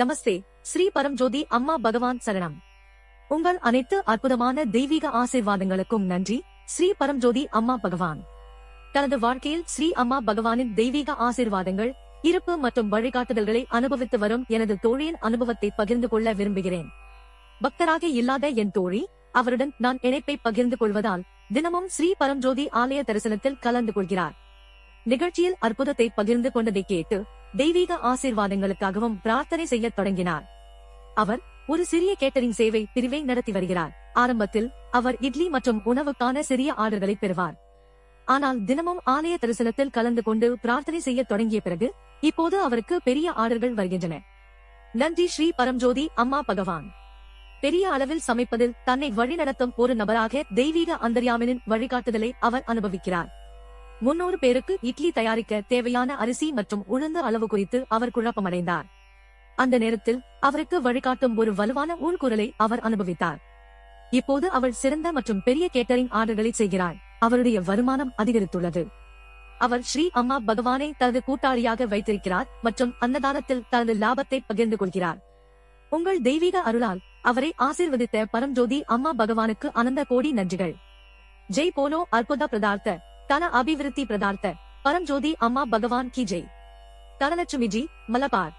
நமஸ்தே. ஸ்ரீ பரம்ஜோதி அம்மா பகவான் சரணம். உங்கள் அனைத்து அற்புதமான தெய்வீக ஆசீர்வாதங்களுக்கும் நன்றி. ஸ்ரீ பரம்ஜோதி அம்மா பகவான். தனது வாழ்க்கையில் ஸ்ரீ அம்மா பகவானின் தெய்வீக ஆசீர்வாதங்கள், இருப்பு மற்றும் வழிகாட்டுதல்களை அனுபவித்து வரும் எனது தோழியின் அனுபவத்தை பகிர்ந்து கொள்ள விரும்புகிறேன். பக்தராக இல்லாத என் தோழி, அவருடன் நான் இணைப்பை பகிர்ந்து கொள்வதால் தினமும் ஸ்ரீ பரம்ஜோதி ஆலய தரிசனத்தில் கலந்து கொள்கிறார். நிகழ்ச்சியில் அற்புதத்தை பகிர்ந்து கொண்டதை கேட்டு தெய்வீக ஆசீர்வாதங்களுக்காகவும் பிரார்த்தனை செய்ய தொடங்கினார். அவர் ஒரு சிறிய கேட்டரிங் சேவை பிரிவை நடத்தி வருகிறார். ஆரம்பத்தில் அவர் இட்லி மற்றும் உணவுக்கான சிறிய ஆர்டர்களை பெறுவார். ஆனால் தினமும் ஆலய தரிசனத்தில் கலந்து கொண்டு பிரார்த்தனை செய்ய தொடங்கிய பிறகு இப்போது அவருக்கு பெரிய ஆர்டர்கள் வருகின்றன. நன்றி ஸ்ரீ பரம்ஜோதி அம்மா பகவான். பெரிய அளவில் சமைப்பதில் தன்னை வழிநடத்தும் ஒரு நபராக தெய்வீக அந்தர்யாமினின் வழிகாட்டுதலை அவர் அனுபவிக்கிறார். 300 பேருக்கு இட்லி தயாரிக்க தேவையான அரிசி மற்றும் உளுந்து அளவு குறித்து அவர் குழப்பமடைந்தார். அந்த நேரத்தில் அவருக்கு வழிகாட்டும் ஒரு வலுவான உள்குரலை அவர் அனுபவித்தார். இப்போது அவள் சிறந்த மற்றும் பெரிய கேட்டரிங் ஆர்டர்களை செய்கிறாள். அவருடைய வருமானம் அதிகரித்துள்ளது. அவர் ஸ்ரீ அம்மா பகவானை தனது கூட்டாளியாக வைத்திருக்கிறார் மற்றும் அன்னதானத்தில் தனது லாபத்தை பகிர்ந்து கொள்கிறார். உங்கள் தெய்வீக அருளால் அவரை ஆசீர்வதித்த பரம்ஜோதி அம்மா பகவானுக்கு அனந்த கோடி நன்றிகள். ஜெய் போலோ அற்புத பிரதார்த்த தன அபிவிருத்தி பிரதார்த்த பரம்ஜோதி அம்மா பகவான் கி ஜெய். தனலட்சுமி ஜி, மலபார்.